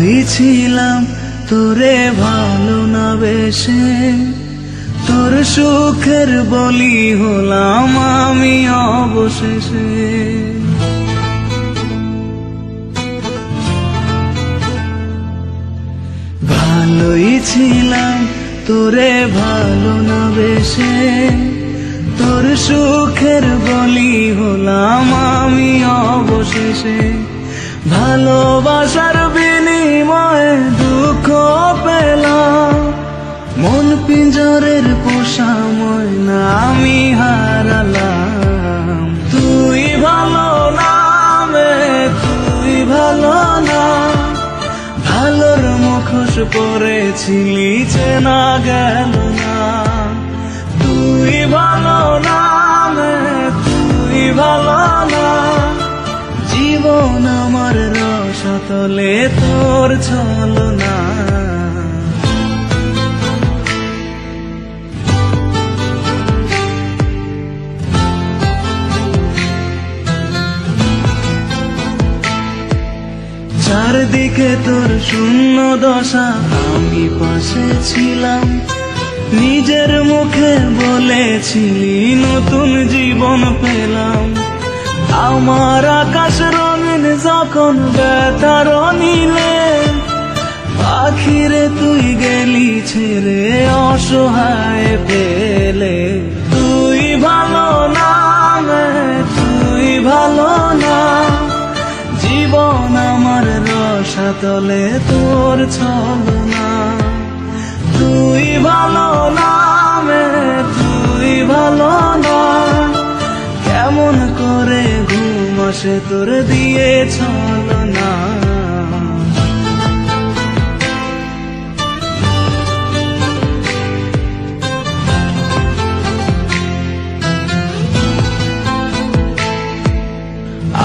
ভালোই ছিলাম তোরে ভালো না বেশে, তোর সুখের বলি হলাম আমি অবশেষে। ভালোই ছিলাম তোরে ভালো না বেশে, তোর সুখের বলি হলাম আমি অবশেষে। ভালোবাসার বিনিময়ে দুঃখ পেলাম, মন পিঞ্জরের পোষা ময়না আমি হারালাম। তুই ভালো না তুই ভালো না, ভালোর মুখোশ পরেছিলি চেনা গেল না। তুই ভালো না তুই ভালো না, জীবন আমার রসতলে তোর ছলনা। চারদিকে তোর শূন্য দশা, আমি পাশে ছিলাম, নিজের মুখে বলেছিলি নতুন জীবন পেলাম। আমার আকাশ রঙিন যখন ব্যথার নীলে, পাখিরে তুই গেলি ছেড়ে অসহায় পেলে। তুই ভালো না তুই ভালো না, জীবন আমার রসাতলে তোর ছলনা। তুই ভালো না তুই ভালো না, কেমন করে ঘুম আসে তোর দিয়ে ছলনা।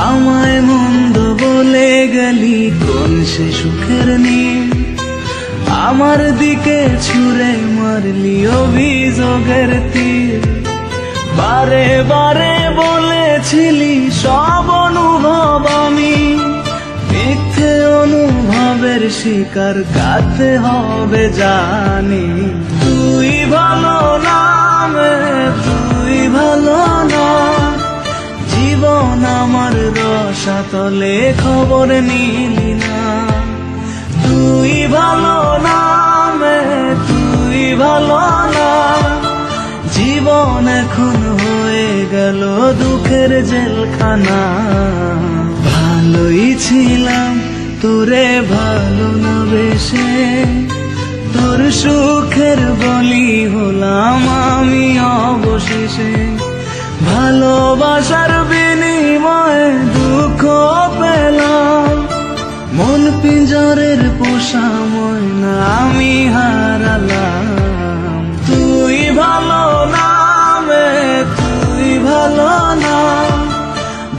আমায় মন্দ বলে গেলি কোন সে সুখের নীল, আমার দিকে ছুঁড়ে মারলি অভিযোগের তীর। বারে বারে বলেছিলি সব অনুভব আমি, মিথ্যে অনুভবের শিকার কাটতে হবে জানি। তুই ভালো না তুই ভালো না, জীবন আমার রসাতলে খবর নিলি না। তুই ভালো না তুই ভালো না, জীবন এখন হয়ে গেল দুঃখের জেলখানা। ভালোই ছিলাম তোরে ভালো না বেশে, তোর সুখের বলি হলাম আমি অবশেষে। ভালোবাসার বিনিময়ে দুঃখ পেলাম, মন পিঞ্জরের পোষা ময়না আমি হারালাম। তুই ভালো না তুই ভালো না,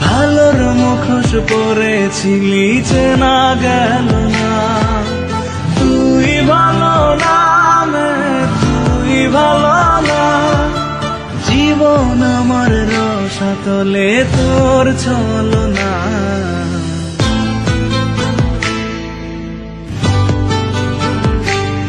ভালোর মুখোশ পরেছিলি চেনা গেল না। তুই ভালো না তুই ভালো না, জীবন আমার রসাতলে তোর ছলনা।